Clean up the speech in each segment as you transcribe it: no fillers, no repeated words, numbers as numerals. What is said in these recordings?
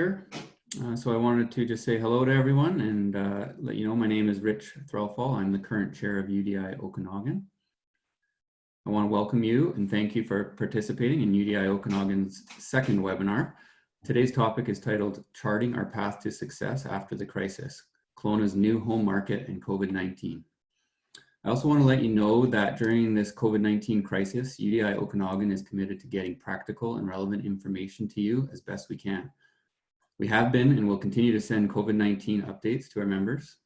So I wanted to just say hello to everyone and let you know my name is Rich Threlfall. I'm the current chair of UDI Okanagan. I want to welcome you and thank you for participating in UDI Okanagan's second webinar. Today's topic is titled Charting Our Path to Success After the Crisis, Kelowna's New Home Market and COVID-19. I also want to let you know that during this COVID-19 crisis, UDI Okanagan is committed to getting practical and relevant information to you as best we can. We have been and will continue to send COVID-19 updates to our members.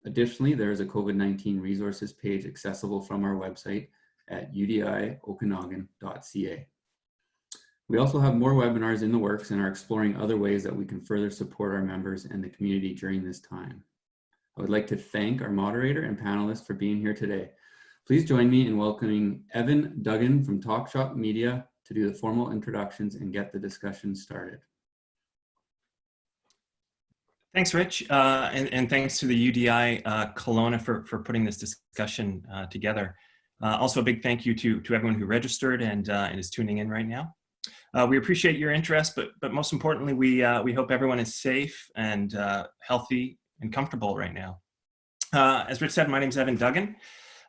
Additionally, there is a COVID-19 resources page accessible from our website at udiokanagan.ca. We also have more webinars in the works and are exploring other ways that we can further support our members and the community during this time. I would like to thank our moderator and panelists for being here today. Please join me in welcoming Evan Duggan from Talk Shop Media to do the formal introductions and get the discussion started. Thanks, Rich, and thanks to the UDI Kelowna for putting this discussion together. Also, a big thank you to everyone who registered and is tuning in right now. We appreciate your interest, but most importantly, we hope everyone is safe and healthy and comfortable right now. As Rich said, my name is Evan Duggan.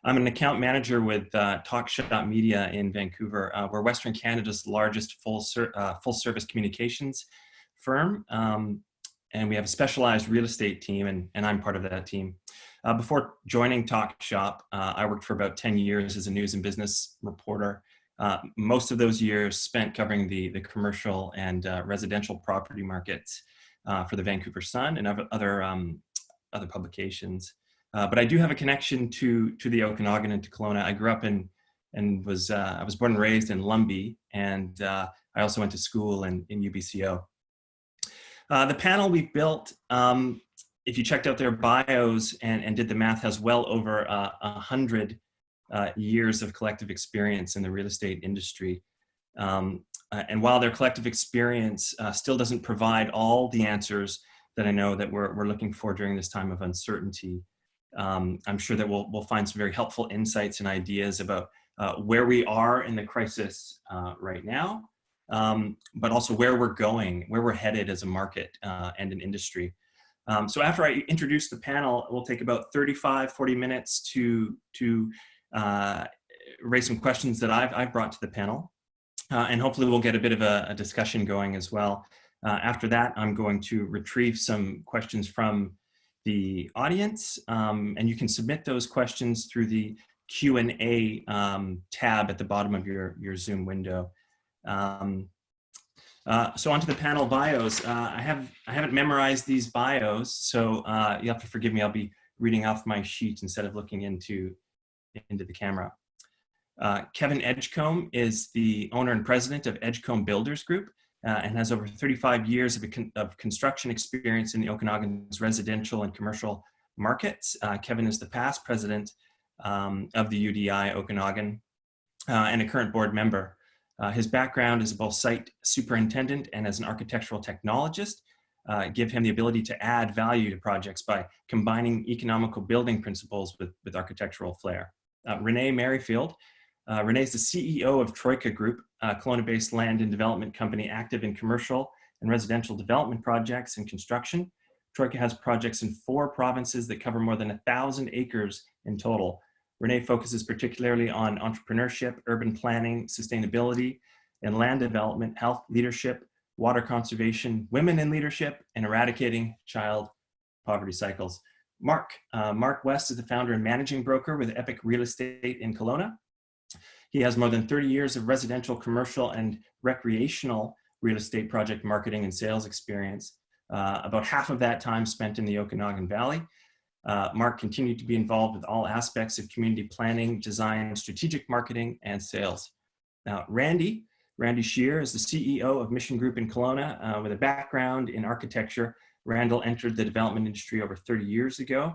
I'm an account manager with Talk Shop Media in Vancouver. We're Western Canada's largest full-service communications firm. And we have a specialized real estate team, and I'm part of that team. Before joining Talk Shop, I worked for about 10 years as a news and business reporter. Most of those years spent covering the commercial and residential property markets for the Vancouver Sun and other publications. But I do have a connection to the Okanagan and to Kelowna. I grew up I was born and raised in Lumbee, and I also went to school in UBCO. The panel we've built, if you checked out their bios and did the math, has well over 100 years of collective experience in the real estate industry. And while their collective experience still doesn't provide all the answers that I know that we're looking for during this time of uncertainty, I'm sure that we'll find some very helpful insights and ideas about where we are in the crisis right now. But also where we're going, where we're headed as a market and an industry. So after I introduce the panel, it will take about 40 minutes to raise some questions that I've brought to the panel. And hopefully we'll get a bit of a discussion going as well. After that, I'm going to retrieve some questions from the audience. And you can submit those questions through the Q&A tab at the bottom of your Zoom window. So onto the panel bios. I haven't memorized these bios, so you have to forgive me. I'll be reading off my sheet instead of looking into the camera. Kevin Edgecombe is the owner and president of Edgecombe Builders Group and has over 35 years of construction experience in the Okanagan's residential and commercial markets. Kevin is the past president of the UDI Okanagan and a current board member. His background is both site superintendent and as an architectural technologist, give him the ability to add value to projects by combining economical building principles with architectural flair. Renee Merrifield. Renee is the CEO of Troika Group, a Kelowna-based land and development company active in commercial and residential development projects and construction. Troika has projects in 4 provinces that cover more than 1,000 acres in total. Renee focuses particularly on entrepreneurship, urban planning, sustainability, and land development, health, leadership, water conservation, women in leadership, and eradicating child poverty cycles. Mark West is the founder and managing broker with Epic Real Estate in Kelowna. He has more than 30 years of residential, commercial, and recreational real estate project marketing and sales experience. About half of that time spent in the Okanagan Valley. Mark continued to be involved with all aspects of community planning, design, strategic marketing, and sales. Now, Randy Shear is the CEO of Mission Group in Kelowna with a background in architecture. Randall entered the development industry over 30 years ago.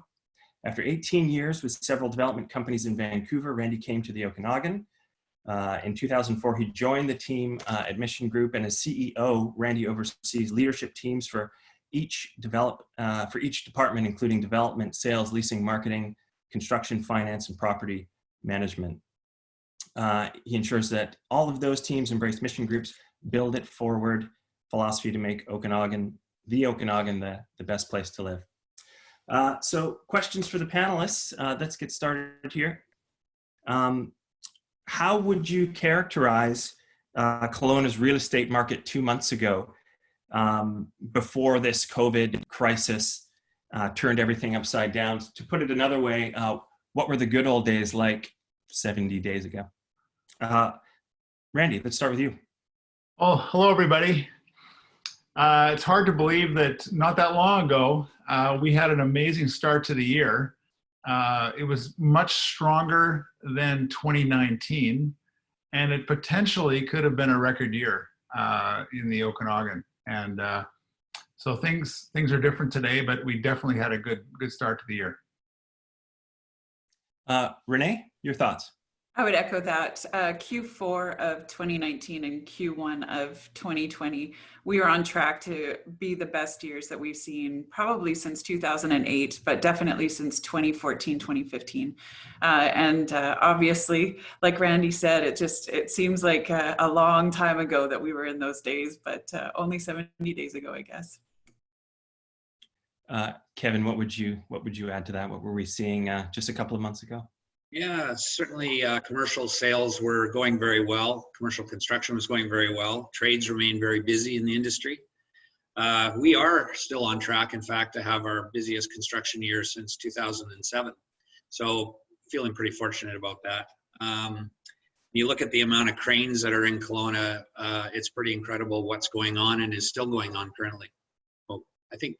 After 18 years with several development companies in Vancouver, Randy came to the Okanagan. In 2004, he joined the team at Mission Group, and as CEO, Randy oversees leadership teams for each department, including development, sales, leasing, marketing, construction, finance, and property management. He ensures that all of those teams embrace Mission Group's build it forward philosophy to make Okanagan the Okanagan the best place to live. So questions for the panelists. Let's get started here. How would you characterize Kelowna's real estate market 2 months ago, before this COVID crisis turned everything upside down? To put it another way, what were the good old days like 70 days ago? Randy, let's start with you. Oh, hello, everybody. It's hard to believe that not that long ago, we had an amazing start to the year. It was much stronger than 2019, and it potentially could have been a record year in the Okanagan. And so things are different today, but we definitely had a good start to the year. Renee, your thoughts? I would echo that. Q4 of 2019 and Q1 of 2020, we were on track to be the best years that we've seen probably since 2008, but definitely since 2014, 2015. And obviously, like Randy said, it seems like a long time ago that we were in those days, but only 70 days ago, I guess. Kevin, what would you add to that? What were we seeing just a couple of months ago? Yeah, certainly commercial sales were going very well. Commercial construction was going very well. Trades remain very busy in the industry. We are still on track, in fact, to have our busiest construction year since 2007. So feeling pretty fortunate about that. You look at the amount of cranes that are in Kelowna, it's pretty incredible what's going on and is still going on currently. So I think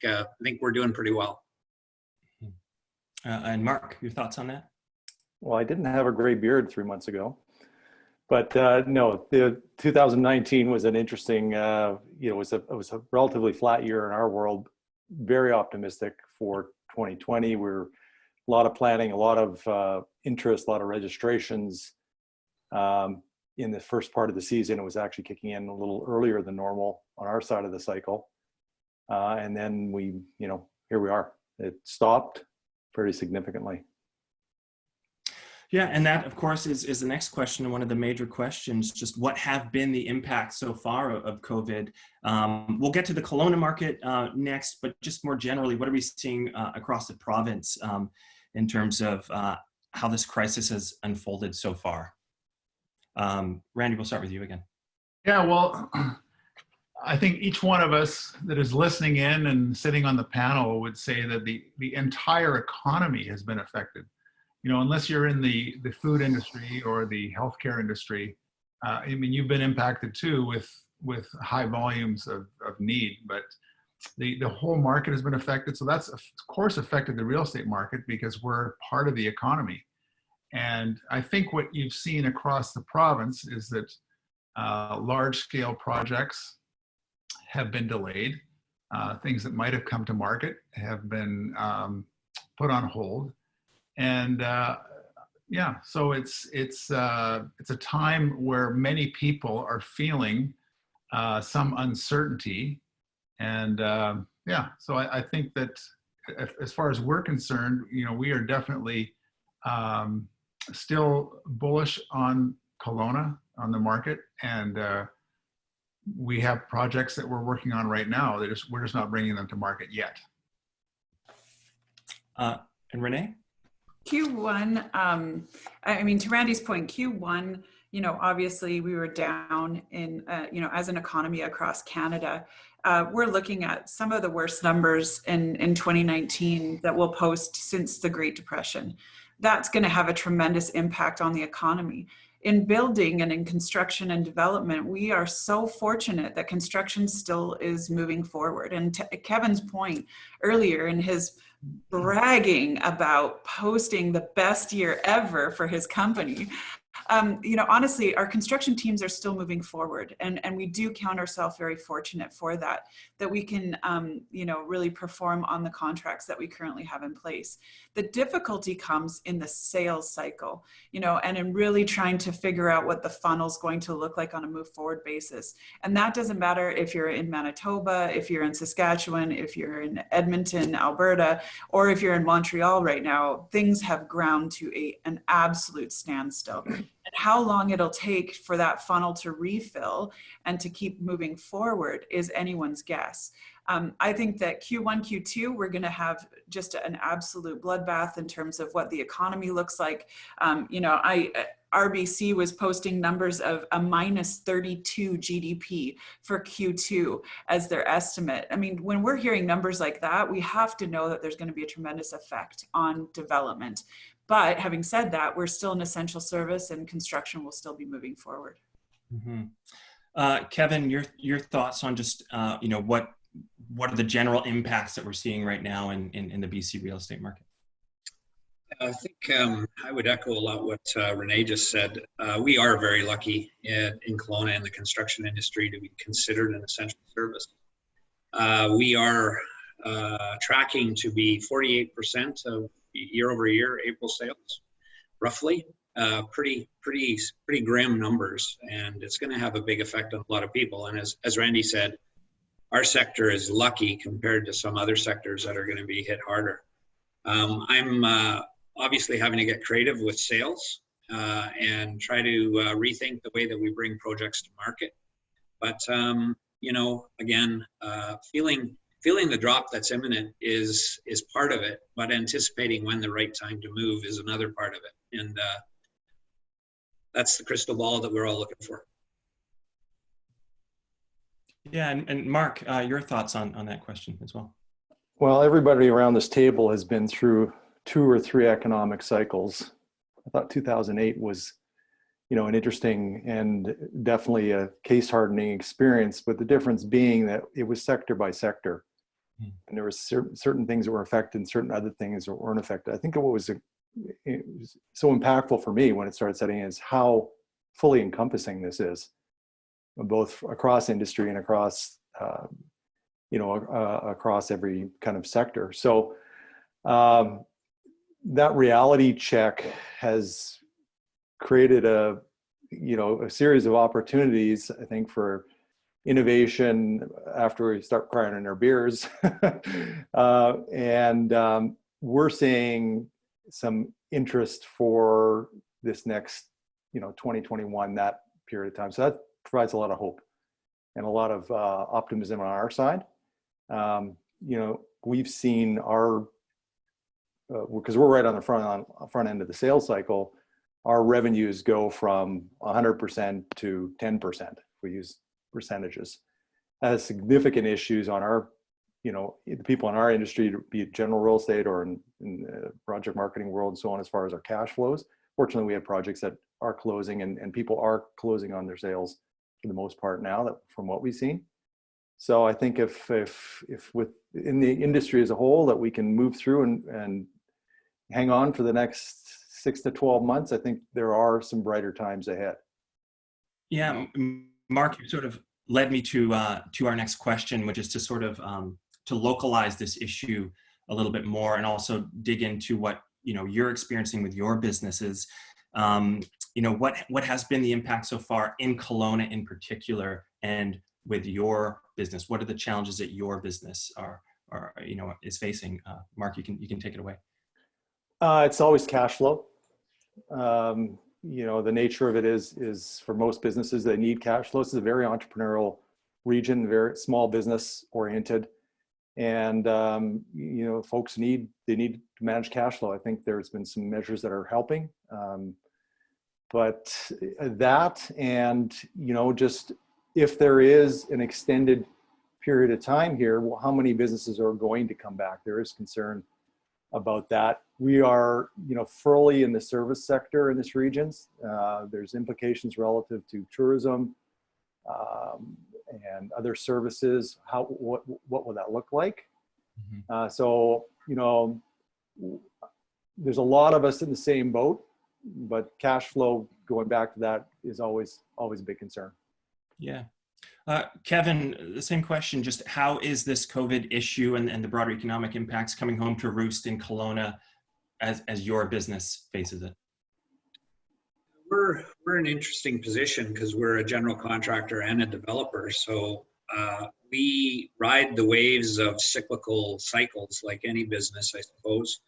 we're doing pretty well. And Mark, your thoughts on that? Well, I didn't have a gray beard 3 months ago, but no, the 2019 was an interesting, it was a relatively flat year in our world. Very optimistic for 2020. We're a lot of planning, a lot of interest, a lot of registrations. In the first part of the season, it was actually kicking in a little earlier than normal on our side of the cycle. And then here we are. It stopped pretty significantly. Yeah, and that, of course, is the next question, and one of the major questions, just what have been the impacts so far of COVID? We'll get to the Kelowna market next, but just more generally, what are we seeing across the province in terms of how this crisis has unfolded so far? Randy, we'll start with you again. Yeah, well, I think each one of us that is listening in and sitting on the panel would say that the entire economy has been affected. Unless you're in the food industry or the healthcare industry, I mean, you've been impacted too with high volumes of need, but the whole market has been affected. So that's, of course, affected the real estate market because we're part of the economy. And I think what you've seen across the province is that large-scale projects have been delayed. Things that might have come to market have been put on hold. And so it's a time where many people are feeling some uncertainty, and so I think that as far as we're concerned, we are definitely still bullish on Kelowna, on the market, and we have projects that we're working on right now. We're just not bringing them to market yet. And Renee? Q1, I mean, to Randy's point, Q1, obviously we were down in, as an economy across Canada. We're looking at some of the worst numbers in 2019 that we'll post since the Great Depression. That's going to have a tremendous impact on the economy. In building and in construction and development, we are so fortunate that construction still is moving forward. And to Kevin's point earlier in his bragging about posting the best year ever for his company, honestly, our construction teams are still moving forward, and we do count ourselves very fortunate for that we can, really perform on the contracts that we currently have in place. The difficulty comes in the sales cycle, and in really trying to figure out what the funnel is going to look like on a move forward basis. And that doesn't matter if you're in Manitoba, if you're in Saskatchewan, if you're in Edmonton, Alberta, or if you're in Montreal right now. Things have ground to an absolute standstill. And how long it'll take for that funnel to refill and to keep moving forward is anyone's guess. I think that Q1, Q2, we're going to have just an absolute bloodbath in terms of what the economy looks like. RBC was posting numbers of a minus 32 GDP for Q2 as their estimate. I mean, when we're hearing numbers like that, we have to know that there's going to be a tremendous effect on development. But having said that, we're still an essential service and construction will still be moving forward. Mm-hmm. Kevin, your thoughts on just, what are the general impacts that we're seeing right now in the BC real estate market? I think I would echo a lot what Renee just said. We are very lucky in Kelowna in the construction industry to be considered an essential service. We are tracking to be 48% of year over year April sales, roughly. Pretty grim numbers, and it's going to have a big effect on a lot of people. And as Randy said, our sector is lucky compared to some other sectors that are going to be hit harder. I'm obviously having to get creative with sales and try to rethink the way that we bring projects to market. But again, feeling the drop that's imminent is part of it, but anticipating when the right time to move is another part of it. And that's the crystal ball that we're all looking for. Yeah, and Mark, your thoughts on that question as well? Well, everybody around this table has been through 2 or 3 economic cycles. I thought 2008 was, an interesting and definitely a case hardening experience, but the difference being that it was sector by sector. And there were certain things that were affected and certain other things that weren't affected. I think what was so impactful for me when it started setting is how fully encompassing this is, both across industry and across, across every kind of sector. So that reality check has created a series of opportunities, I think, for innovation after we start crying in our beers. We're seeing some interest for this next, 2021, that period of time. So that provides a lot of hope and a lot of optimism on our side. We've seen our, because we're right on the front end of the sales cycle, our revenues go from 100% to 10%, if we use percentages. That has significant issues on our, the people in our industry, be it general real estate or in the project marketing world and so on, as far as our cash flows. Fortunately, we have projects that are closing and people are closing on their sales for the most part now, that from what we've seen. So I think if in the industry as a whole that we can move through and hang on for the next 6 to 12 months, I think there are some brighter times ahead. Yeah, Mark, you sort of led me to our next question, which is to sort of to localize this issue a little bit more and also dig into what you're experiencing with your businesses. What has been the impact so far in Kelowna in particular, and with your business? What are the challenges that your business is facing? Mark, you can take it away. It's always cash flow. The nature of it is for most businesses, they need cash flow. This is a very entrepreneurial region, very small business oriented. And, folks need to manage cash flow. I think there's been some measures that are helping. But that and, just if there is an extended period of time here, well, how many businesses are going to come back? There is concern about that. We are, fully in the service sector in this region. There's implications relative to tourism and other services. What will that look like? Mm-hmm. So, there's a lot of us in the same boat, but cash flow, going back to that, is always a big concern. Yeah. Kevin, the same question, just how is this COVID issue and the broader economic impacts coming home to roost in Kelowna as your business faces it? We're in an interesting position because we're a general contractor and a developer. So we ride the waves of cyclical cycles like any business, I suppose.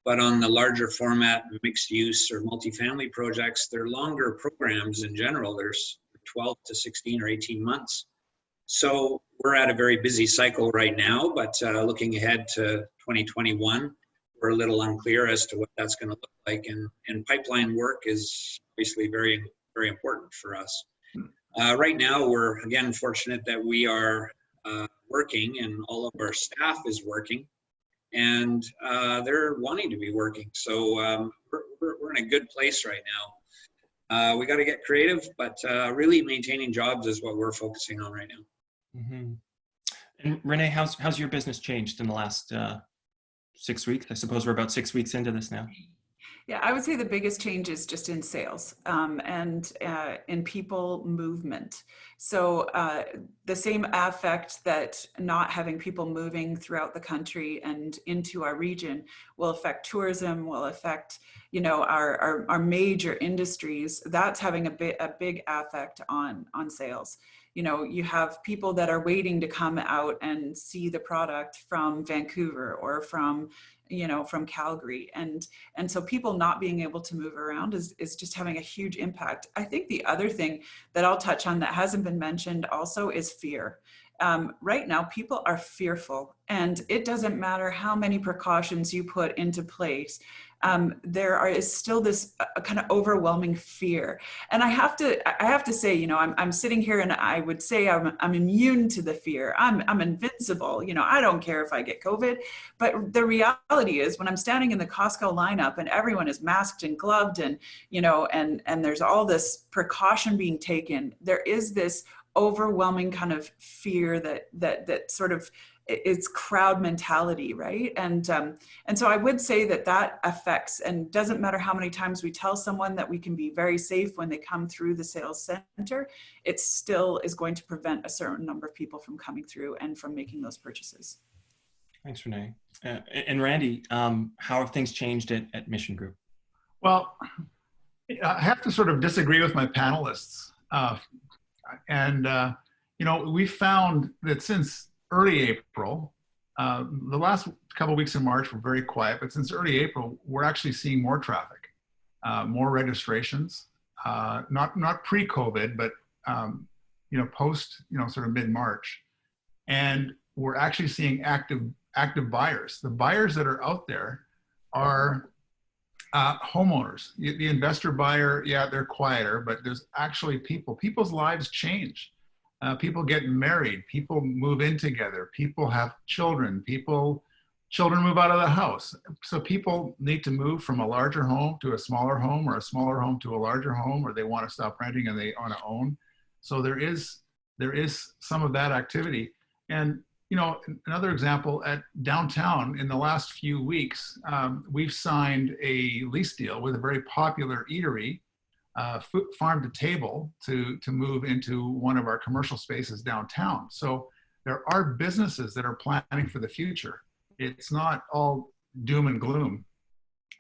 But on the larger format, mixed use or multifamily projects, they're longer programs in general. There's 12 to 16 or 18 months. So we're at a very busy cycle right now, but looking ahead to 2021, we're a little unclear as to what that's going to look like. And pipeline work is obviously very, very important for us. Right now, we're again fortunate that we are working and all of our staff is working, and they're wanting to be working. So we're in a good place right now. We got to get creative, but really maintaining jobs is what we're focusing on right now. Mm-hmm. And Renee, how's your business changed in the last 6 weeks? I suppose we're about 6 weeks into this now. Yeah, I would say the biggest change is just in sales and in people movement. So the same affect that not having people moving throughout the country and into our region will affect tourism, will affect, you know, our major industries. That's having a big affect on sales. You know, you have people that are waiting to come out and see the product from Vancouver or from, you know, from Calgary. And so people not being able to move around is just having a huge impact. I think the other thing that I'll touch on that hasn't been mentioned also is fear. Right now, people are fearful, and it doesn't matter how many precautions you put into place. There is still this kind of overwhelming fear. And I have to say, you know, I'm sitting here and I would say I'm immune to the fear. I'm invincible. You know, I don't care if I get COVID. But the reality is when I'm standing in the Costco lineup and everyone is masked and gloved and, you know, and there's all this precaution being taken, there is this overwhelming kind of fear that sort of, it's crowd mentality, right? And so I would say that affects, and doesn't matter how many times we tell someone that we can be very safe when they come through the sales center, it still is going to prevent a certain number of people from coming through and from making those purchases. Thanks, Renee. And Randy, how have things changed at Mission Group? Well, I have to sort of disagree with my panelists. You know, we found that since early April, the last couple of weeks in March were very quiet, but since early April, we're actually seeing more traffic, more registrations, not pre-COVID, but, you know, post, you know, sort of mid-March. And we're actually seeing active buyers. The buyers that are out there are homeowners. The investor buyer, yeah, they're quieter, but there's actually people's lives change. People get married, people move in together, people have children, children move out of the house. So people need to move from a larger home to a smaller home, or a smaller home to a larger home, or they want to stop renting and they want to own. So there is some of that activity. And, you know, another example, at downtown in the last few weeks, we've signed a lease deal with a very popular eatery, farm to table, to move into one of our commercial spaces downtown. So there are businesses that are planning for the future. It's not all doom and gloom.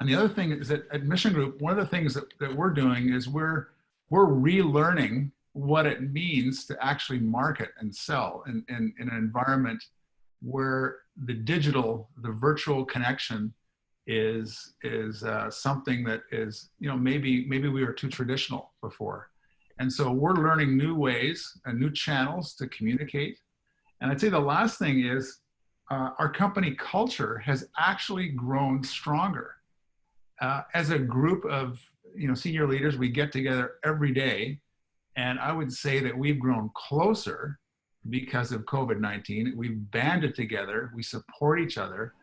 And the other thing is that at Mission Group, one of the things that we're doing is we're relearning what it means to actually market and sell in an environment where the virtual connection is something that is, you know, maybe we were too traditional before. And so we're learning new ways and new channels to communicate. And I'd say the last thing is our company culture has actually grown stronger. As a group of, you know, senior leaders, we get together every day. And I would say that we've grown closer because of COVID-19. We've banded together, we support each other.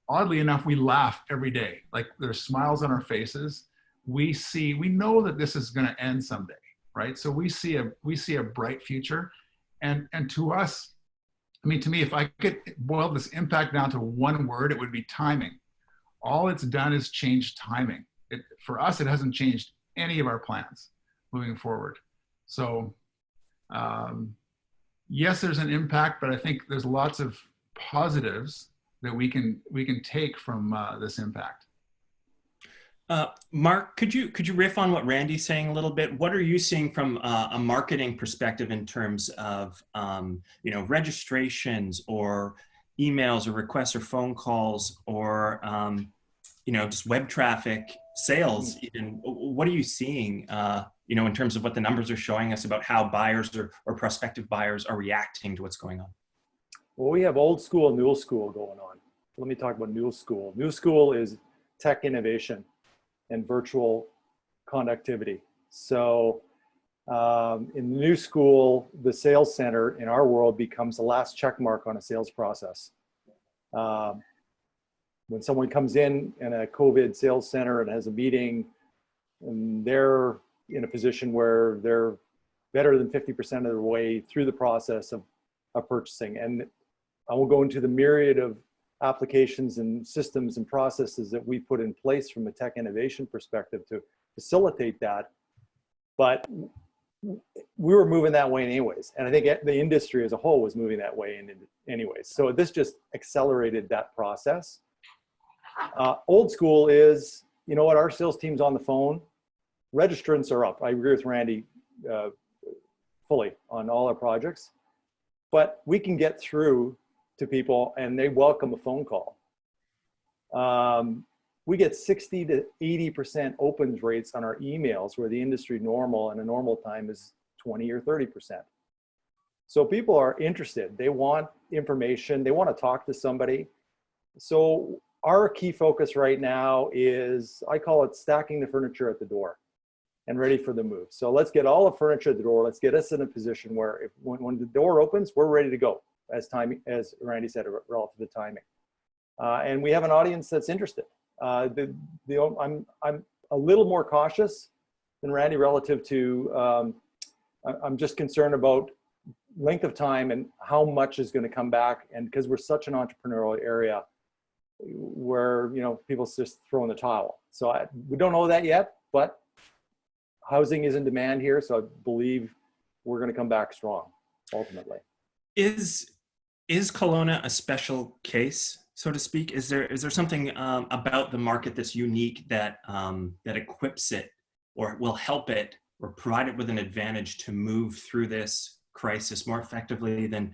Oddly enough, we laugh every day. Like, there's smiles on our faces. We know that this is going to end someday, right? So we see a bright future. And to us, I mean, to me, if I could boil this impact down to one word, it would be timing. All it's done is change timing. For us, it hasn't changed any of our plans moving forward. So yes, there's an impact, but I think there's lots of positives that we can take from this impact. Mark, could you riff on what Randy's saying a little bit? What are you seeing from a marketing perspective in terms of you know, registrations or emails or requests or phone calls or you know, just web traffic, sales even? What are you seeing you know, in terms of what the numbers are showing us about how buyers or prospective buyers are reacting to what's going on? Well, we have old school, new school going on. Let me talk about new school. New school is tech innovation and virtual conductivity. So in the new school, the sales center in our world becomes the last check mark on a sales process. When someone comes in a COVID sales center and has a meeting, and they're in a position where they're better than 50% of their way through the process of purchasing. And I will go into the myriad of applications and systems and processes that we put in place from a tech innovation perspective to facilitate that. But we were moving that way anyways. And I think the industry as a whole was moving that way anyways. So this just accelerated that process. Old school is, you know what, our sales team's on the phone. Registrants are up. I agree with Randy fully on all our projects. But we can get through to people and they welcome a phone call. We get 60 to 80% opens rates on our emails, where the industry normal and a normal time is 20 or 30%. So people are interested. They want information. They want to talk to somebody. So our key focus right now is, I call it stacking the furniture at the door and ready for the move. So let's get all the furniture at the door. Let's get us in a position where when the door opens, we're ready to go, as Randy said, relative to timing. And we have an audience that's interested. I'm a little more cautious than Randy relative to, I'm just concerned about length of time and how much is going to come back. And because we're such an entrepreneurial area where, you know, people's just throwing the towel. So we don't know that yet, but housing is in demand here. So I believe we're going to come back strong ultimately. Is Kelowna a special case, so to speak? Is there something about the market that's unique that that equips it or will help it or provide it with an advantage to move through this crisis more effectively than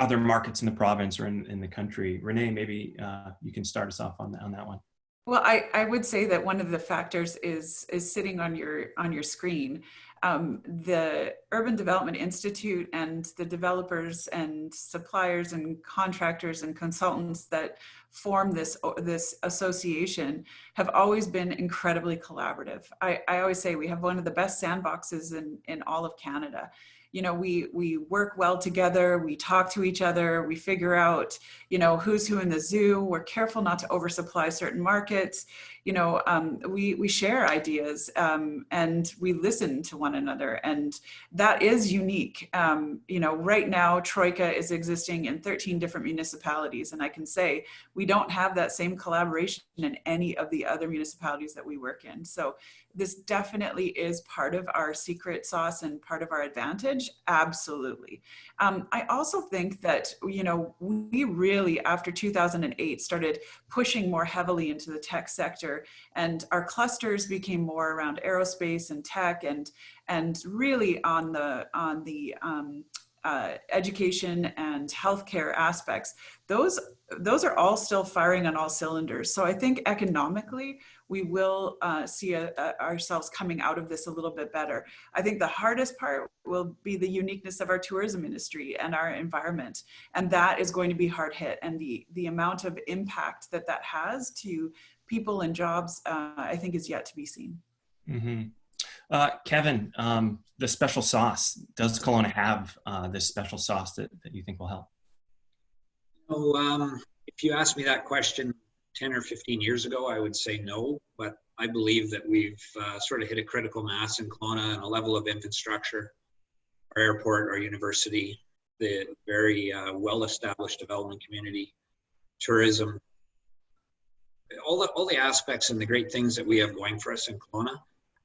other markets in the province or in the country? Renee, maybe you can start us off on that one. Well, I would say that one of the factors is sitting on your screen. The Urban Development Institute and the developers and suppliers and contractors and consultants that form this association have always been incredibly collaborative. I always say we have one of the best sandboxes in all of Canada. You know, we work well together, we talk to each other, we figure out, you know, who's who in the zoo. We're careful not to oversupply certain markets. You know, we share ideas and we listen to one another, and that is unique. You know, right now Troika is existing in 13 different municipalities, and I can say we don't have that same collaboration in any of the other municipalities that we work in. So this definitely is part of our secret sauce and part of our advantage. Absolutely. I also think that, you know, we really, after 2008, started pushing more heavily into the tech sector, and our clusters became more around aerospace and tech and really on the education and healthcare aspects. Those are all still firing on all cylinders. So I think economically, we will see ourselves coming out of this a little bit better. I think the hardest part will be the uniqueness of our tourism industry and our environment. And that is going to be hard hit. And the amount of impact that has to people and jobs, I think is yet to be seen. Mm-hmm. Kevin, the special sauce, does Kelowna have this special sauce that you think will help? If you asked me that question 10 or 15 years ago, I would say no, but I believe that we've sort of hit a critical mass in Kelowna and a level of infrastructure, our airport, our university, the very well-established development community, tourism, all the aspects and the great things that we have going for us in Kelowna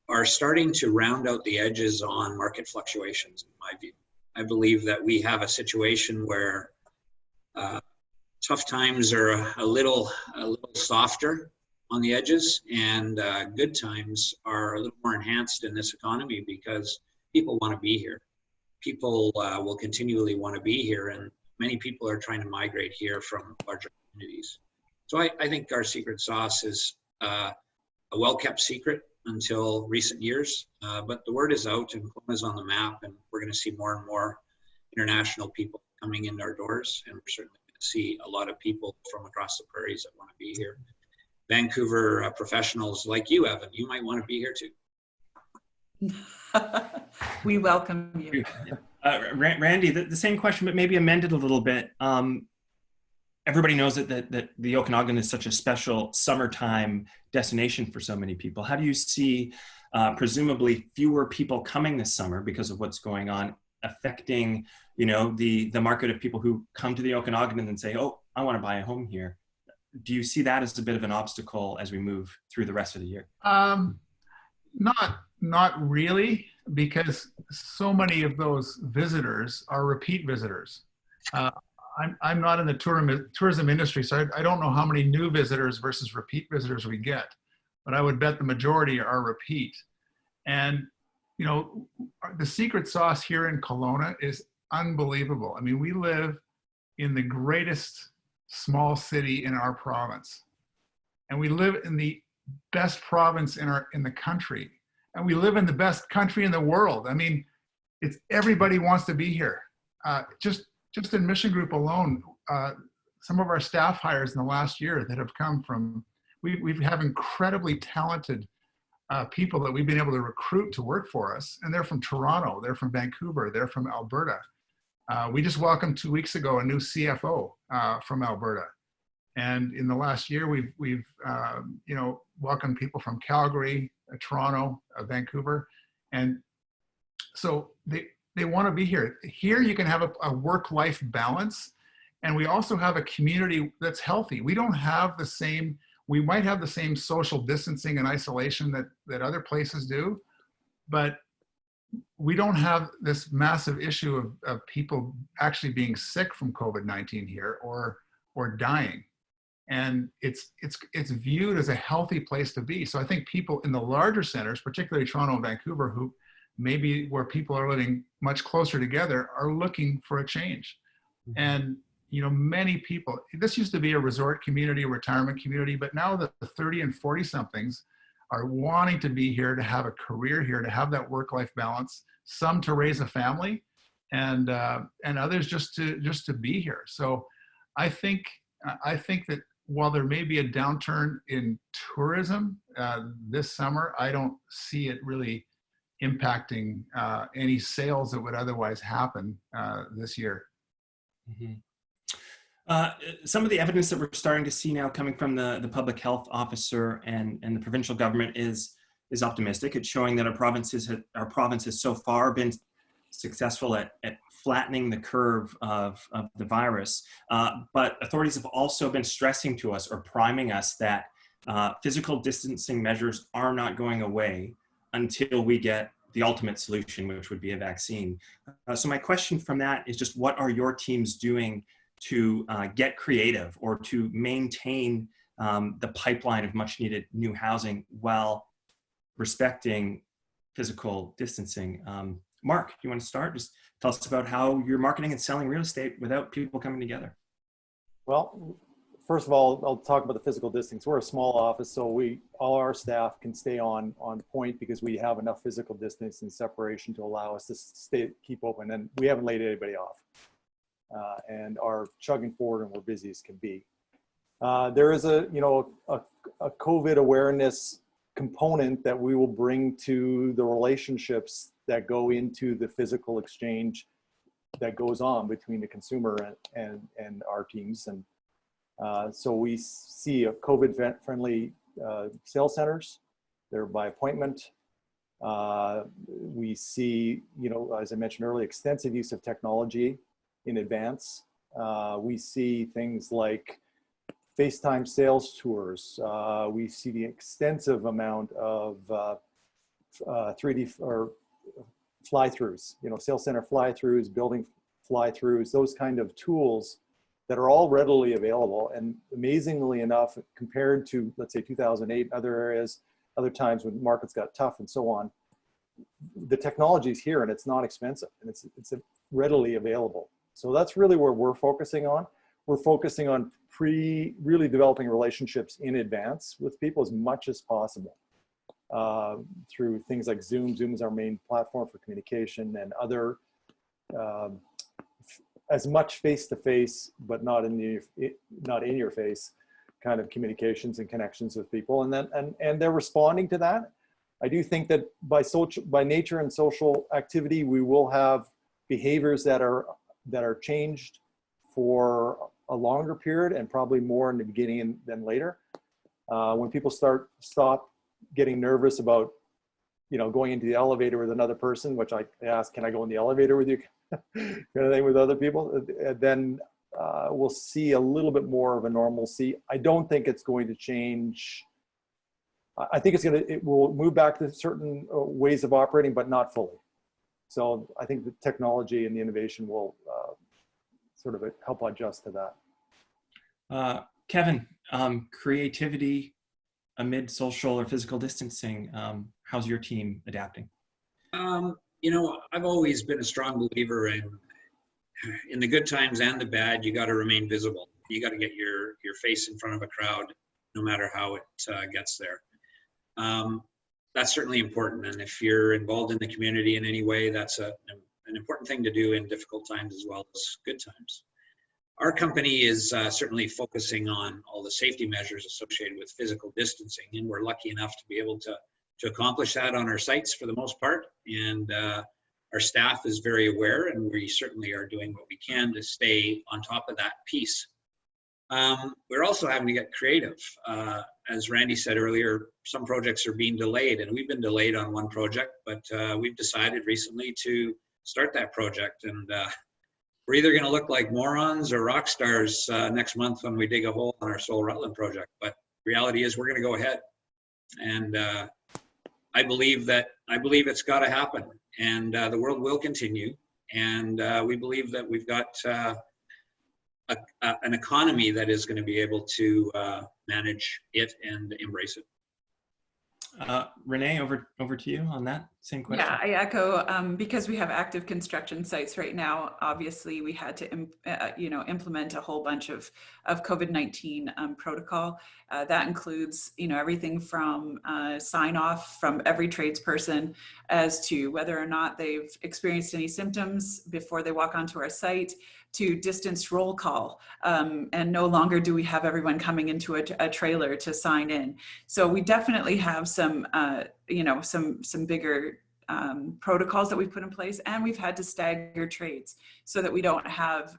are starting to round out the edges on market fluctuations, in my view. I believe that we have a situation where tough times are a little softer on the edges, and good times are a little more enhanced in this economy because people want to be here. People will continually want to be here, and many people are trying to migrate here from larger communities. So I think our secret sauce is a well-kept secret. until recent years, but the word is out and Kelowna is on the map, and we're going to see more and more international people coming in our doors, and we're certainly going to see a lot of people from across the prairies that want to be here. Vancouver professionals like you, Evan, you might want to be here too. We welcome you. Randy, the same question, but maybe amended a little bit. Everybody knows that the Okanagan is such a special summertime destination for so many people. How do you see presumably fewer people coming this summer because of what's going on affecting, you know, the market of people who come to the Okanagan and then say, oh, I want to buy a home here? Do you see that as a bit of an obstacle as we move through the rest of the year? Not really, because so many of those visitors are repeat visitors. I'm not in the tourism industry, so I don't know how many new visitors versus repeat visitors we get, but I would bet the majority are repeat. And, you know, the secret sauce here in Kelowna is unbelievable. I mean, we live in the greatest small city in our province, and we live in the best province in the country, and we live in the best country in the world. I mean, it's everybody wants to be here. Just in Mission Group alone, some of our staff hires in the last year that have come from, we have incredibly talented people that we've been able to recruit to work for us, and they're from Toronto, they're from Vancouver, they're from Alberta. We just welcomed 2 weeks ago a new CFO from Alberta, and in the last year we've you know, welcomed people from Calgary, Toronto, Vancouver, and so they want to be here. Here you can have a work-life balance, and we also have a community that's healthy. We don't have the same, we might have the same social distancing and isolation that other places do, but we don't have this massive issue of people actually being sick from COVID-19 here or dying. And it's viewed as a healthy place to be. So I think people in the larger centers, particularly Toronto and Vancouver, who maybe where people are living much closer together, are looking for a change. Mm-hmm. And, you know, many people, this used to be a resort community, a retirement community, but now the 30 and 40 somethings are wanting to be here, to have a career here, to have that work-life balance, some to raise a family, and others just to be here. So I think that while there may be a downturn in tourism this summer, I don't see it really impacting any sales that would otherwise happen this year. Mm-hmm. Some of the evidence that we're starting to see now coming from the public health officer and the provincial government is optimistic. It's showing that our province has so far been successful at flattening the curve of the virus. But authorities have also been stressing to us or priming us that physical distancing measures are not going away until we get the ultimate solution, which would be a vaccine. So my question from that is just, what are your teams doing to get creative or to maintain the pipeline of much needed new housing while respecting physical distancing? Mark, do you want to start? Just tell us about how you're marketing and selling real estate without people coming together. Well, first of all, I'll talk about the physical distancing. We're a small office, so all our staff can stay on point because we have enough physical distance and separation to allow us to keep open, and we haven't laid anybody off. And are chugging forward, and we're busy as can be. There is a COVID awareness component that we will bring to the relationships that go into the physical exchange that goes on between the consumer and our teams. And so we see a COVID-friendly sales centers. They're by appointment. We see, as I mentioned earlier, extensive use of technology in advance. We see things like FaceTime sales tours. We see the extensive amount of 3D or fly-throughs, sales center fly-throughs, building fly-throughs, those kind of tools that are all readily available. And amazingly enough, compared to, let's say, 2008, other areas, other times when markets got tough and so on, the technology is here and it's not expensive and it's readily available. So that's really where we're focusing on. We're focusing on really developing relationships in advance with people as much as possible. through things like Zoom. Zoom is our main platform for communication, and other as much face-to-face, but not in your face kind of communications and connections with people. And they're responding to that. I do think that by nature and social activity, we will have behaviors that are changed for a longer period, and probably more in the beginning than later. When people stop getting nervous about, going into the elevator with another person, which I ask, can I go in the elevator with you? Kind of thing with other people, then we'll see a little bit more of a normalcy. I don't think it's going to change. I think it will move back to certain ways of operating, but not fully. So I think the technology and the innovation will sort of help adjust to that. Kevin, creativity amid social or physical distancing, how's your team adapting? I've always been a strong believer in the good times and the bad. You got to remain visible. You got to get your face in front of a crowd, no matter how it gets there. That's certainly important. And if you're involved in the community in any way, that's an important thing to do in difficult times as well as good times. Our company is certainly focusing on all the safety measures associated with physical distancing, and we're lucky enough to be able to accomplish that on our sites for the most part. And our staff is very aware, and we certainly are doing what we can to stay on top of that piece. We're also having to get creative. As Randy said earlier, some projects are being delayed, and we've been delayed on one project, but we've decided recently to start that project. And we're either going to look like morons or rock stars next month when we dig a hole on our Soul Rutland project. But reality is we're going to go ahead. And I believe it's got to happen, and the world will continue. And we believe that we've got an economy that is going to be able to manage it and embrace it. Renee, over to you on that same question. Yeah, I echo, because we have active construction sites right now, obviously we had to implement a whole bunch of COVID-19 protocol. That includes everything from sign off from every tradesperson as to whether or not they've experienced any symptoms before they walk onto our site, to distanced roll call, and no longer do we have everyone coming into a trailer to sign in. So we definitely have some bigger protocols that we've put in place, and we've had to stagger trades so that we don't have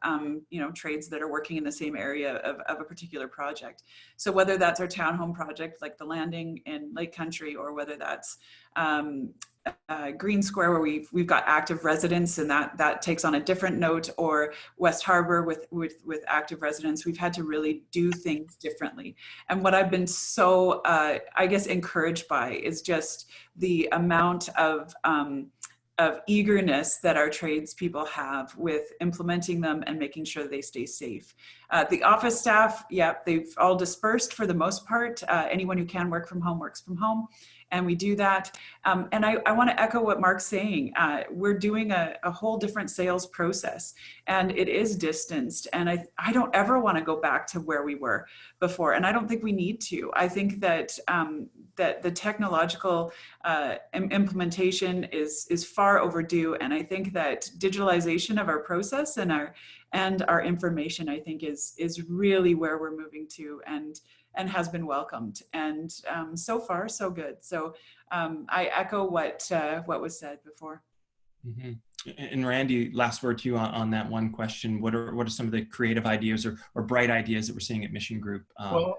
trades that are working in the same area of a particular project. So whether that's our townhome project like the Landing in Lake Country, or whether that's Green Square where we've got active residents, and that takes on a different note, or West Harbor with active residents, we've had to really do things differently. And what I've been so I guess encouraged by is just the amount of eagerness that our tradespeople have with implementing them and making sure they stay safe. The office staff, they've all dispersed for the most part. Anyone who can work from home works from home, and we do that. And I want to echo what Mark's saying. We're doing a whole different sales process, and it is distanced. And I don't ever want to go back to where we were before, and I don't think we need to. I think that that the technological implementation is far overdue, and I think that digitalization of our process and our information, I think, is really where we're moving to, and has been welcomed. And so far, so good. So I echo what was said before. Mm-hmm. And Randy, last word to you on that one question. What are some of the creative ideas or bright ideas that we're seeing at Mission Group? Well,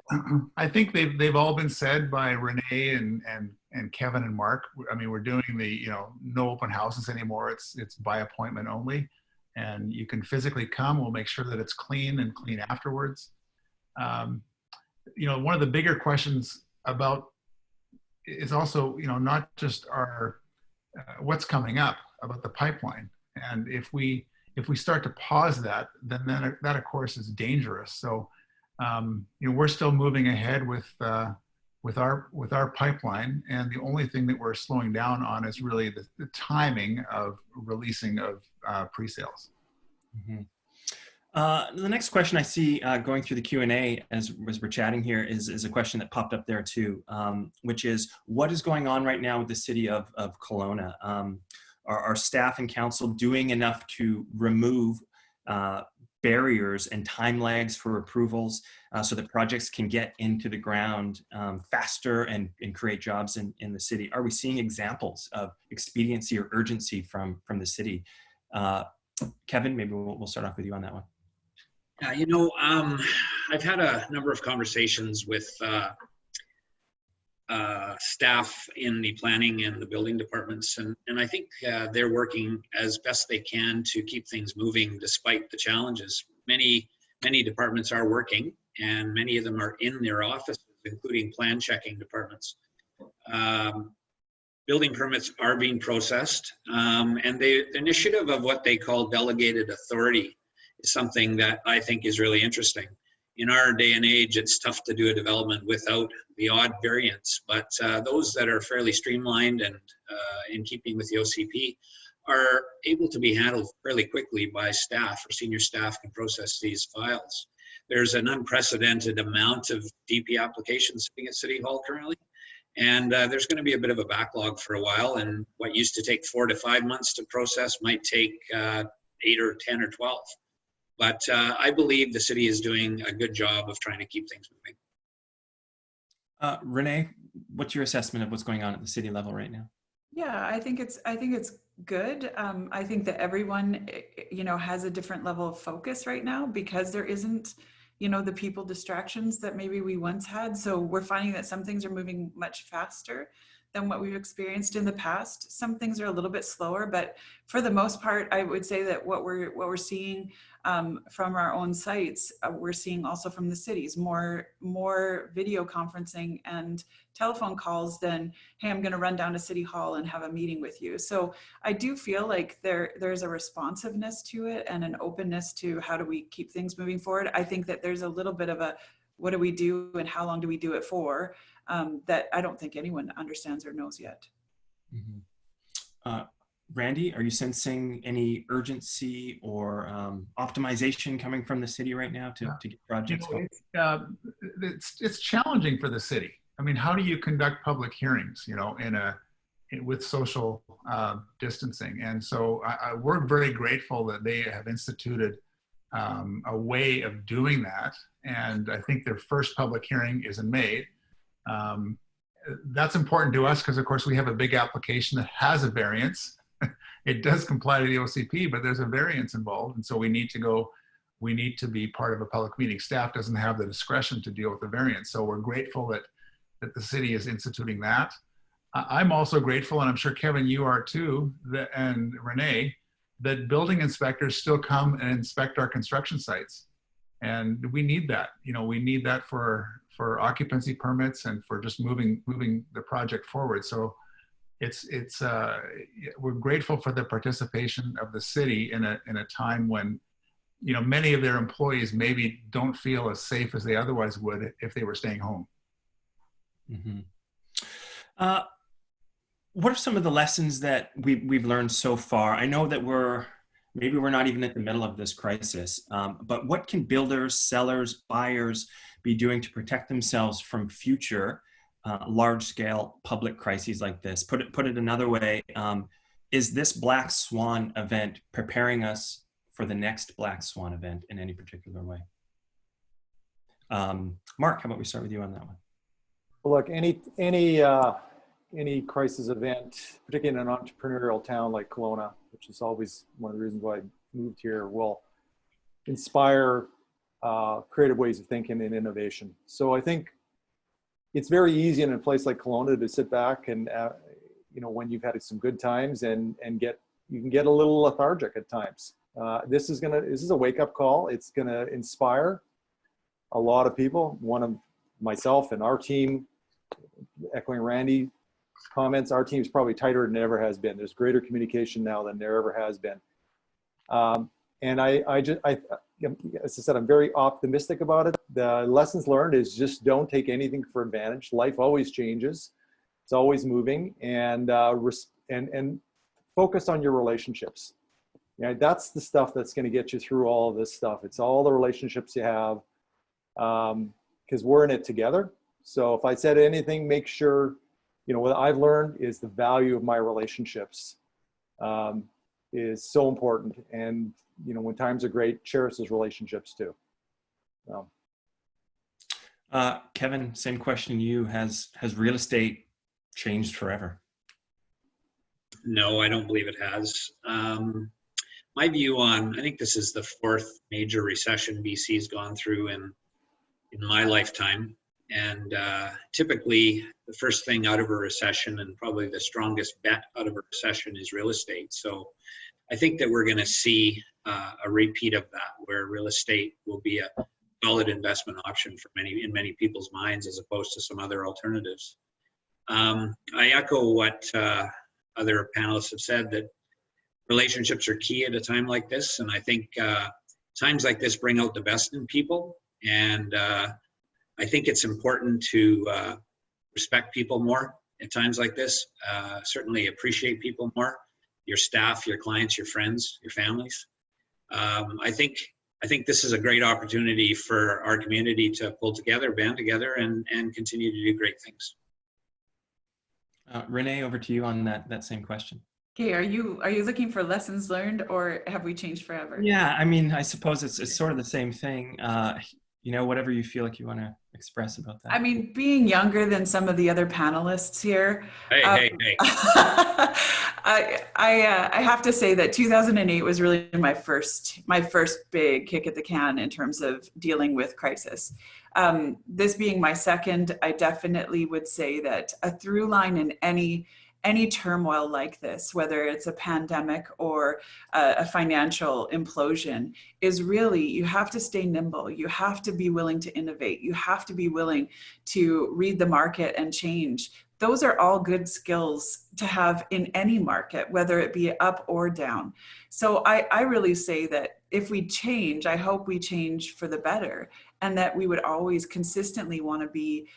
I think they've all been said by Renee and Kevin and Mark. I mean, we're doing the no open houses anymore. It's by appointment only, and you can physically come. We'll make sure that it's clean and clean afterwards. One of the bigger questions about is also not just our what's coming up about the pipeline, and if we start to pause that, then that of course is dangerous. So we're still moving ahead with our pipeline, and the only thing that we're slowing down on is really the timing of releasing of pre-sales. Mm-hmm. The next question I see going through the Q&A as we're chatting here is a question that popped up there too, which is, what is going on right now with the city of Kelowna? Are staff and council doing enough to remove barriers and time lags for approvals so that projects can get into the ground faster and create jobs in the city? Are we seeing examples of expediency or urgency from the city? Kevin, maybe we'll start off with you on that one. Yeah, I've had a number of conversations with staff in the planning and the building departments, and I think they're working as best they can to keep things moving despite the challenges. Many departments are working, and many of them are in their offices, including plan checking departments. Building permits are being processed, and the initiative of what they call delegated authority is something that I think is really interesting. In our day and age, it's tough to do a development without the odd variance, but those that are fairly streamlined and in keeping with the OCP are able to be handled fairly quickly by staff, or senior staff can process these files. There's an unprecedented amount of DP applications sitting at City Hall currently, and there's going to be a bit of a backlog for a while, and what used to take 4 to 5 months to process might take 8 or 10 or 12. But I believe the city is doing a good job of trying to keep things moving. Renee, what's your assessment of what's going on at the city level right now? Yeah, I think it's good. I think that everyone, has a different level of focus right now because there isn't, the people distractions that maybe we once had. So we're finding that some things are moving much faster than what we've experienced in the past. Some things are a little bit slower, but for the most part, I would say that what we're seeing from our own sites, we're seeing also from the cities, more video conferencing and telephone calls than, hey, I'm going to run down to City Hall and have a meeting with you. So I do feel like there's a responsiveness to it and an openness to how do we keep things moving forward. I think that there's a little bit of a, what do we do and how long do we do it for? That I don't think anyone understands or knows yet. Mm-hmm. Randy, are you sensing any urgency or optimization coming from the city right now to get projects going? It's challenging for the city. I mean, how do you conduct public hearings, with social distancing? And so we're very grateful that they have instituted a way of doing that. And I think their first public hearing is in May. That's important to us because, of course, we have a big application that has a variance. It does comply to the OCP, but there's a variance involved. And so we need to be part of a public meeting. Staff doesn't have the discretion to deal with the variance. So we're grateful that the city is instituting that. I'm also grateful, and I'm sure Kevin, you are too, and Renee, that building inspectors still come and inspect our construction sites. And we need that. We need that for occupancy permits and for just moving the project forward. So we're grateful for the participation of the city in a time when, many of their employees maybe don't feel as safe as they otherwise would if they were staying home. Mm-hmm. What are some of the lessons that we've learned so far? I know that maybe we're not even at the middle of this crisis, but what can builders, sellers, buyers be doing to protect themselves from future large-scale public crises like this? Put it another way, is this Black Swan event preparing us for the next Black Swan event in any particular way? Mark, how about we start with you on that one? Well, look, any crisis event, particularly in an entrepreneurial town like Kelowna, which is always one of the reasons why I moved here, will inspire creative ways of thinking and innovation. So I think it's very easy in a place like Kelowna to sit back and, when you've had some good times and you can get a little lethargic at times. This is a wake-up call. It's gonna inspire a lot of people. One of myself and our team, echoing Randy's comments, our team is probably tighter than it ever has been. There's greater communication now than there ever has been. And as I said, I'm very optimistic about it. The lessons learned is just don't take anything for advantage. Life always changes. It's always moving, and focus on your relationships. Yeah, that's the stuff that's going to get you through all of this stuff. It's all the relationships you have, because we're in it together. So if I said anything, make sure, you know, what I've learned is the value of my relationships is so important. And, you know, when times are great, cherish those relationships too. So. Kevin, same question to you. Has real estate changed forever? No, I don't believe it has. My view on, I think this is the fourth major recession BC's gone through in my lifetime. And typically the first thing out of a recession, and probably the strongest bet out of a recession, is real estate. So I think that we're going to see a repeat of that, where real estate will be a solid investment option for in many people's minds, as opposed to some other alternatives. I echo what other panelists have said, that relationships are key at a time like this. And I think times like this bring out the best in people. And I think it's important to respect people more at times like this, certainly appreciate people more, your staff, your clients, your friends, your families. I think this is a great opportunity for our community to pull together, band together, and continue to do great things. Renee, over to you on that same question. Okay, are you looking for lessons learned, or have we changed forever? Yeah, I mean, I suppose it's sort of the same thing. You know, whatever you feel like you want to express about that. I mean, being younger than some of the other panelists here, Hey. I have to say that 2008 was really my first big kick at the can in terms of dealing with crisis. This being my second, I definitely would say that a through line in any turmoil like this, whether it's a pandemic or a financial implosion, is really, you have to stay nimble. You have to be willing to innovate. You have to be willing to read the market and change. Those are all good skills to have in any market, whether it be up or down. So I really say that if we change, I hope we change for the better, and that we would always consistently want to be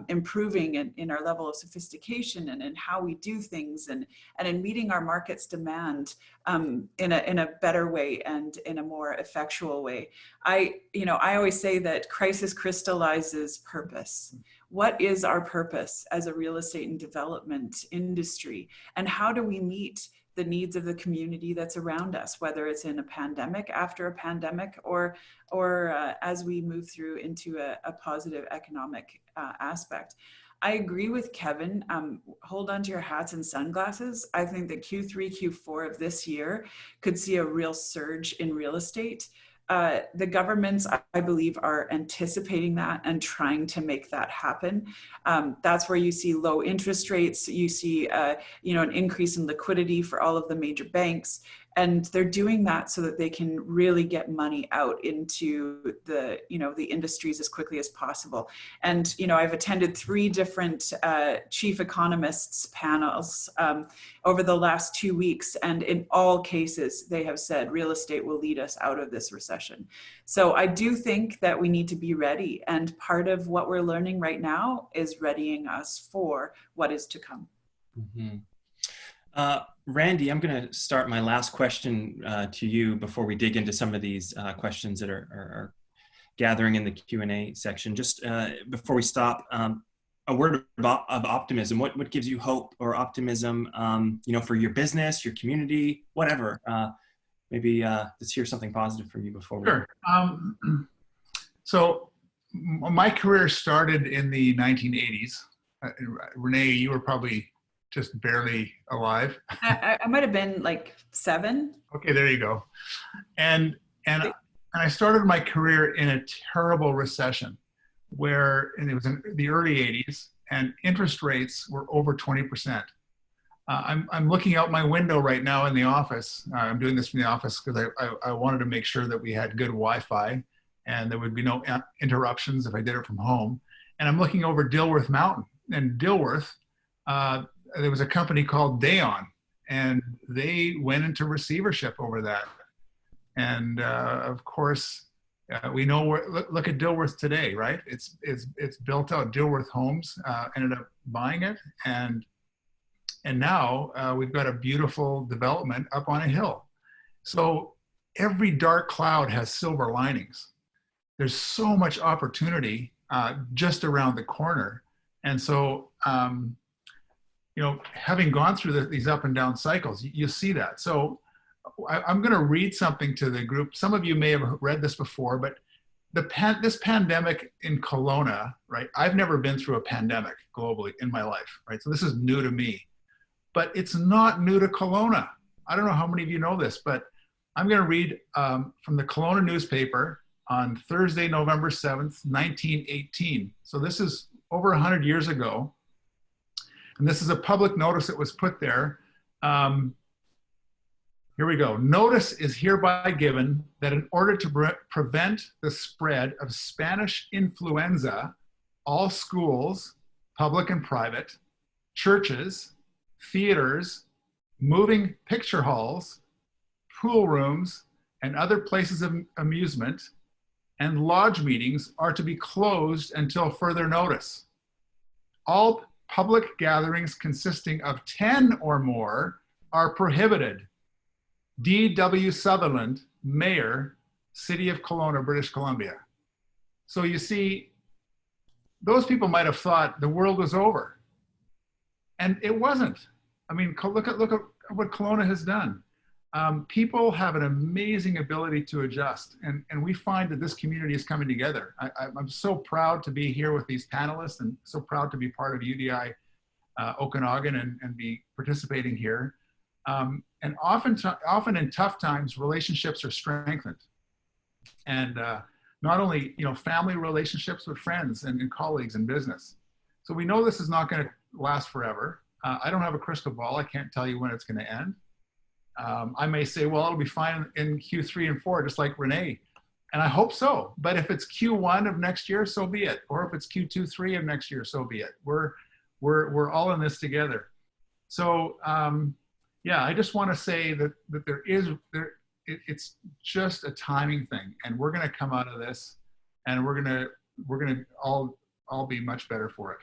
improving in our level of sophistication and in how we do things, and in meeting our market's demand in a better way and in a more effectual way. I always say that crisis crystallizes purpose. What is our purpose as a real estate and development industry? And how do we meet the needs of the community that's around us, whether it's in a pandemic, after a pandemic, or as we move through into a positive economic aspect? I agree with Kevin. Hold on to your hats and sunglasses. I think that Q3, Q4 of this year could see a real surge in real estate. The governments, I believe, are anticipating that and trying to make that happen. That's where you see low interest rates. You see, an increase in liquidity for all of the major banks. And they're doing that so that they can really get money out into the industries as quickly as possible. And, I've attended 3 different chief economists panels over the last 2 weeks. And in all cases, they have said real estate will lead us out of this recession. So I do think that we need to be ready. And part of what we're learning right now is readying us for what is to come. Mm-hmm. Randy, I'm going to start my last question to you before we dig into some of these questions that are gathering in the Q&A section. Just before we stop, a word of optimism. What gives you hope or optimism, for your business, your community, whatever? Maybe let's hear something positive from you before we... Sure. So my career started in the 1980s. Renee, you were probably just barely alive. I might have been like 7. Okay, there you go. And I started my career in a terrible recession and it was in the early 80s, and interest rates were over 20%. I'm looking out my window right now in the office. I'm doing this from the office because I wanted to make sure that we had good Wi-Fi and there would be no interruptions if I did it from home. And I'm looking over Dilworth Mountain. And Dilworth, there was a company called Dayon, and they went into receivership over that. And of course, we know look at Dilworth today, right? It's built out. Dilworth Homes ended up buying it, and now we've got a beautiful development up on a hill. So every dark cloud has silver linings. There's so much opportunity just around the corner. And so, you know, having gone through these up and down cycles, you see that. So I'm going to read something to the group. Some of you may have read this before, but this pandemic in Kelowna, right? I've never been through a pandemic globally in my life, right? So this is new to me, but it's not new to Kelowna. I don't know how many of you know this, but I'm going to read from the Kelowna newspaper on Thursday, November 7th, 1918. So this is over 100 years ago. And this is a public notice that was put there. Here we go. Notice is hereby given that in order to prevent the spread of Spanish influenza, all schools, public and private, churches, theaters, moving picture halls, pool rooms, and other places of amusement, and lodge meetings are to be closed until further notice. All public gatherings consisting of 10 or more are prohibited. D.W. Sutherland, Mayor, City of Kelowna, British Columbia. So you see, those people might have thought the world was over. And it wasn't. I mean, look at what Kelowna has done. People have an amazing ability to adjust. And we find that this community is coming together. I'm so proud to be here with these panelists and so proud to be part of UDI Okanagan and be participating here. And often in tough times, relationships are strengthened. And not only, you know, family relationships, but friends and colleagues in business. So we know this is not going to last forever. I don't have a crystal ball. I can't tell you when it's going to end. I may say, well, it'll be fine in Q3 and 4, just like Renee. And I hope so. But if it's Q1 of next year, so be it. Or if it's Q2, 3 of next year, so be it. We're all in this together. So yeah, I just want to say that it's just a timing thing, and we're going to come out of this, and we're going to all be much better for it.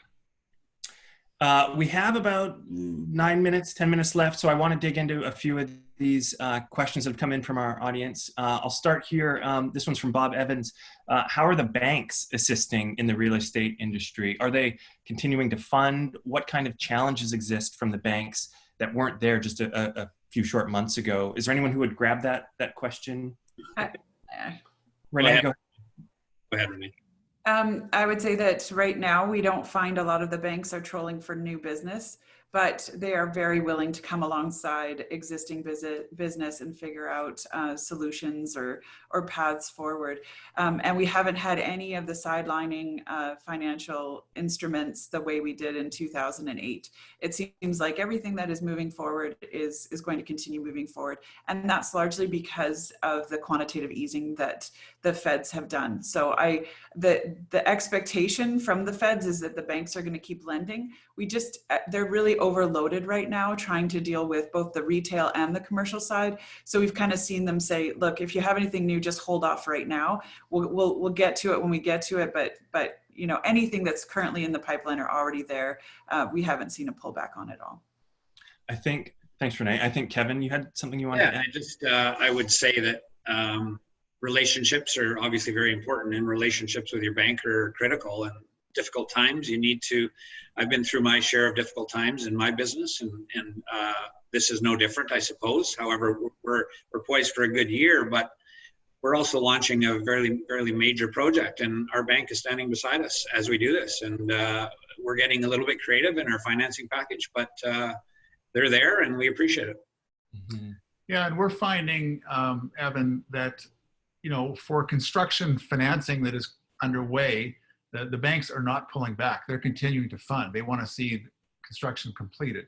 We have about 9 minutes, 10 minutes left, so I want to dig into a few of these questions that have come in from our audience. I'll start here. This one's from Bob Evans. How are the banks assisting in the real estate industry? Are they continuing to fund? What kind of challenges exist from the banks that weren't there just a few short months ago? Is there anyone who would grab that question? Renee, go ahead, Renee. I would say that right now we don't find a lot of the banks are trolling for new business, but they are very willing to come alongside existing business and figure out solutions or paths forward. And we haven't had any of the sidelining financial instruments the way we did in 2008. It seems like everything that is moving forward is going to continue moving forward. And that's largely because of the quantitative easing that the feds have done. So the expectation from the feds is that the banks are going to keep lending. They're really overloaded right now trying to deal with both the retail and the commercial side. So we've kind of seen them say, look, if you have anything new, just hold off right now. We'll get to it when we get to it. But you know, anything that's currently in the pipeline or already there, we haven't seen a pullback on it all. Thanks, Renee. I think Kevin, you had something you wanted to add? I would say that relationships are obviously very important, and relationships with your bank are critical. And difficult times, I've been through my share of difficult times in my business, and this is no different, I suppose. However, we're poised for a good year, but we're also launching a very major project, and our bank is standing beside us as we do this. And we're getting a little bit creative in our financing package, but they're there and we appreciate it. Mm-hmm. Yeah, and we're finding, Evan, that, you know, for construction financing that is underway, the banks are not pulling back. They're continuing to fund. They want to see construction completed.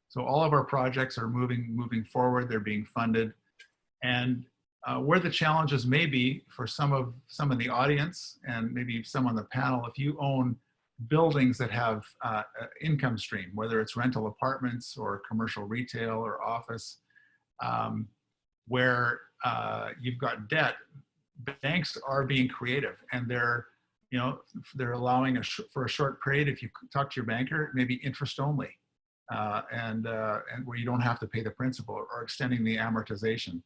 So all of our projects are moving forward. They're being funded. And where the challenges may be for some of the audience and maybe some on the panel, if you own buildings that have income stream, whether it's rental apartments or commercial retail or office, where you've got debt, banks are being creative, and they're allowing for a short period, if you talk to your banker, maybe interest only, and where you don't have to pay the principal, or extending the amortization.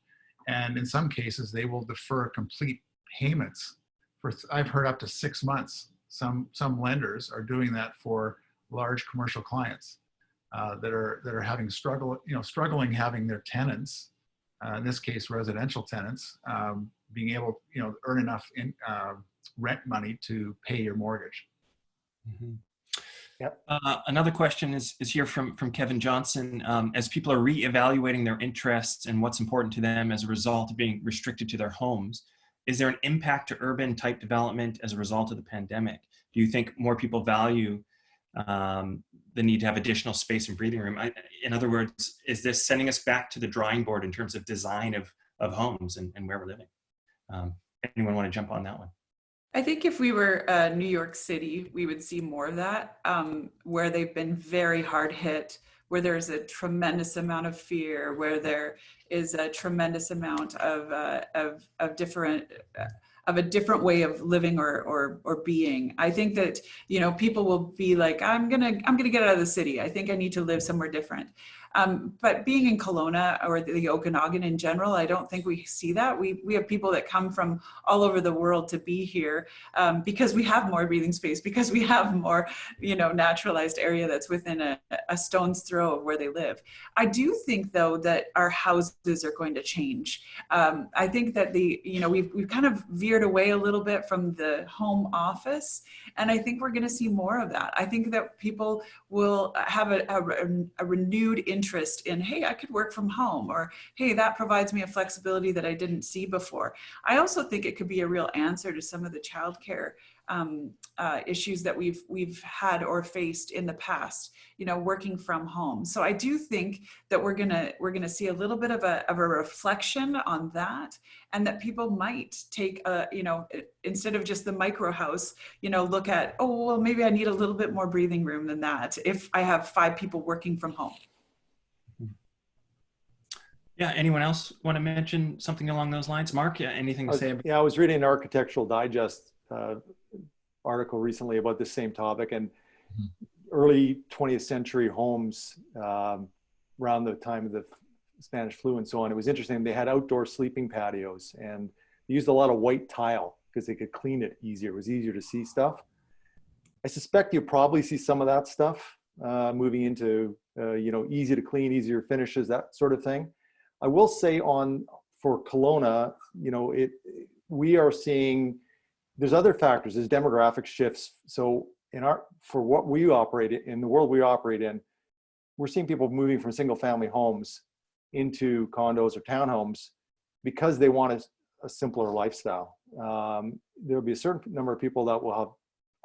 And in some cases, they will defer complete payments for, I've heard, up to 6 months. Some lenders are doing that for large commercial clients that are having struggling having their tenants, in this case residential tenants, being able earn enough rent money to pay your mortgage. Mm-hmm. Yep. Another question is here from Kevin Johnson. As people are reevaluating their interests and what's important to them as a result of being restricted to their homes, is there an impact to urban type development as a result of the pandemic? Do you think more people value the need to have additional space and breathing room? In other words, is this sending us back to the drawing board in terms of design of homes and where we're living? Anyone want to jump on that one? I think if we were New York City, we would see more of that, where they've been very hard hit, where there's a tremendous amount of fear, where there is a tremendous amount of a different way of living or being. I think that people will be like, I'm gonna get out of the city. I think I need to live somewhere different. But being in Kelowna or the Okanagan in general, I don't think we see that. We have people that come from all over the world to be here because we have more breathing space, because we have more, naturalized area that's within a stone's throw of where they live. I do think, though, that our houses are going to change. I think that we've kind of veered away a little bit from the home office, and I think we're going to see more of that. I think that people will have a renewed interest in, hey, I could work from home, or hey, that provides me a flexibility that I didn't see before. I also think it could be a real answer to some of the childcare issues that we've had or faced in the past, working from home. So I do think that we're gonna see a little bit of a reflection on that, and that people might take instead of just the micro house, look at, oh, well, maybe I need a little bit more breathing room than that if I have 5 people working from home. Yeah, anyone else want to mention something along those lines? Mark, anything to say about? Yeah, I was reading an Architectural Digest article recently about this same topic, and early 20th century homes around the time of the Spanish flu and so on. It was interesting. They had outdoor sleeping patios, and they used a lot of white tile because they could clean it easier. It was easier to see stuff. I suspect you'll probably see some of that stuff moving into easy to clean, easier finishes, that sort of thing. I will say for Kelowna, we are seeing, there's other factors, there's demographic shifts. So for what we operate in, the world we operate in, we're seeing people moving from single family homes into condos or townhomes because they want a simpler lifestyle. There'll be a certain number of people that will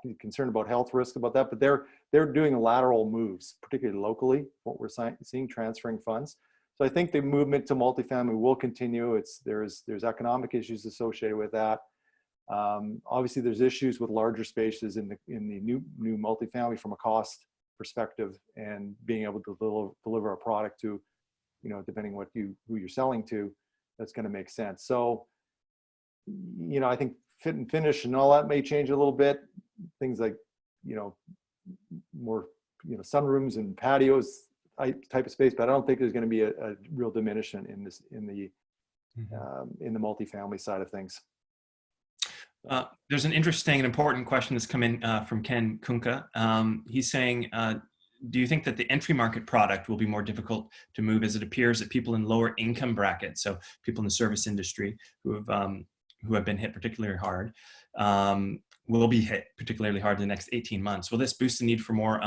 be concerned about health risk about that, but they're doing lateral moves, particularly locally, what we're seeing, transferring funds. So I think the movement to multifamily will continue. There's economic issues associated with that. Obviously, there's issues with larger spaces in the new multifamily from a cost perspective, and being able to deliver a product to, depending who you're selling to, that's going to make sense. So, I think fit and finish and all that may change a little bit. Things like, more, sunrooms and patios type of space, but I don't think there's going to be a real diminishment in the multifamily side of things. There's an interesting and important question that's come in from Ken Kunka. He's saying, do you think that the entry market product will be more difficult to move, as it appears that people in lower income brackets, so people in the service industry who have been hit particularly hard, will be hit particularly hard in the next 18 months? Will this boost the need for more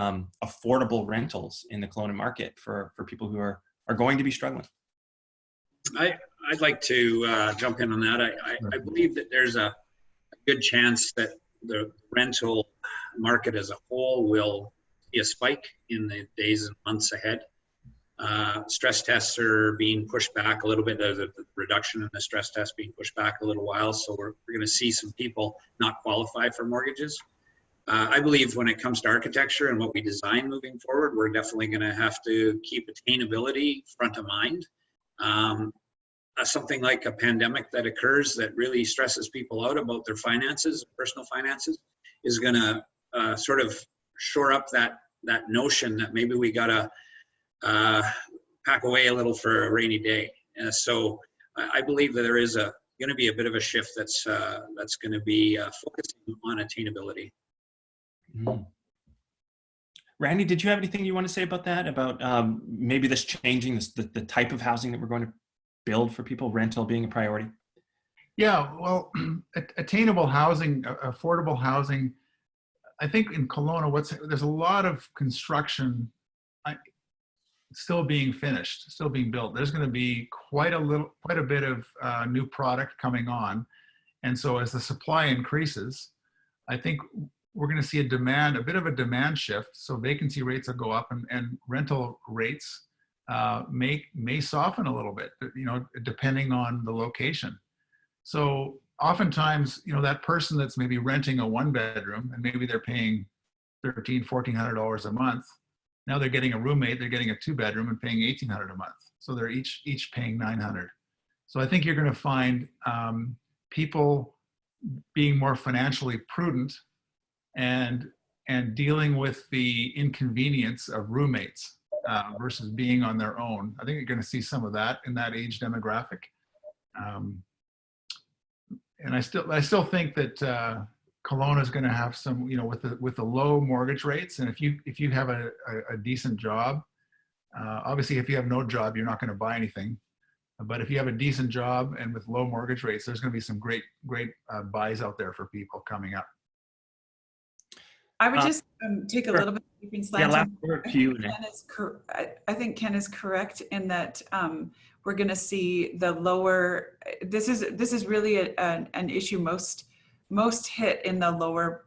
affordable rentals in the Kelowna market for people who are going to be struggling? I'd like to jump in on that. I believe that there's a good chance that the rental market as a whole will see a spike in the days and months ahead. Stress tests are being pushed back a little bit. There's a reduction in the stress test being pushed back a little while. So we're going to see some people not qualify for mortgages. I believe when it comes to architecture and what we design moving forward, we're definitely going to have to keep attainability front of mind. Something like a pandemic that occurs that really stresses people out about their finances, personal finances, is going to sort of shore up that notion that maybe we got to pack away a little for a rainy day. So I believe that there is going to be a bit of a shift that's going to be focusing on attainability. Mm. Randy, did you have anything you want to say about that? About maybe this changing the type of housing that we're going to build for people, rental being a priority? Yeah, well, attainable housing, affordable housing. I think in Kelowna, there's a lot of construction still being finished, still being built. There's going to be quite a bit of new product coming on, and so as the supply increases, I think we're going to see a bit of a demand shift. So vacancy rates will go up, and rental rates may soften a little bit, depending on the location. So oftentimes, that person that's maybe renting a 1-bedroom and maybe they're paying $1,400 a month. Now they're getting a roommate, they're getting a 2-bedroom and paying $1,800 a month. So they're each paying $900. So I think you're going to find people being more financially prudent and dealing with the inconvenience of roommates versus being on their own. I think you're going to see some of that in that age demographic. And I still think that Kelowna is going to have some, with the low mortgage rates, and if you have a decent job, obviously if you have no job, you're not going to buy anything. But if you have a decent job and with low mortgage rates, there's going to be some great buys out there for people coming up. I would just take a little bit of different slant. Yeah, last word to you, Renee. I think Ken is correct in that we're going to see the lower. This is really an issue most hit in the lower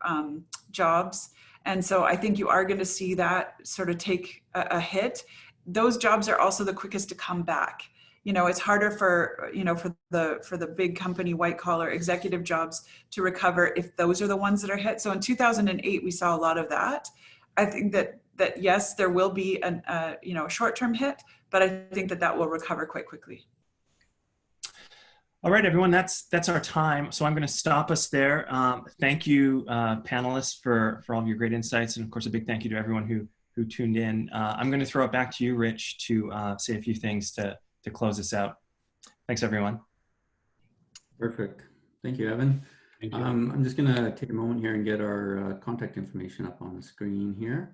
jobs, and so I think you are going to see that sort of take a hit. Those jobs are also the quickest to come back. It's harder for the big company white collar executive jobs to recover if those are the ones that are hit. So in 2008 we saw a lot of that. I think that yes, there will be a short-term hit, but I think that will recover quite quickly. All right, everyone, that's our time. So I'm going to stop us there. Thank you, panelists, for all of your great insights, and of course a big thank you to everyone who tuned in. I'm going to throw it back to you, Rich, to say a few things to close us out. Thanks, everyone. Perfect. Thank you, Evan. Thank you. I'm just going to take a moment here and get our contact information up on the screen here.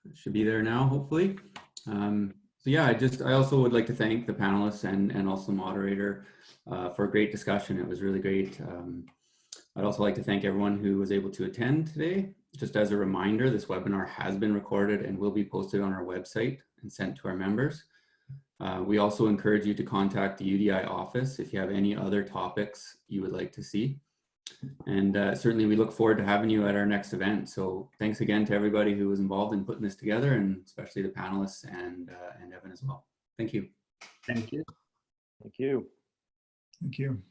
It should be there now, hopefully. So yeah, I also would like to thank the panelists and also the moderator for a great discussion. It was really great. I'd also like to thank everyone who was able to attend today. Just as a reminder, this webinar has been recorded and will be posted on our website and sent to our members. We also encourage you to contact the UDI office if you have any other topics you would like to see. And certainly we look forward to having you at our next event. So thanks again to everybody who was involved in putting this together, and especially the panelists and Evan as well. Thank you. Thank you. Thank you. Thank you.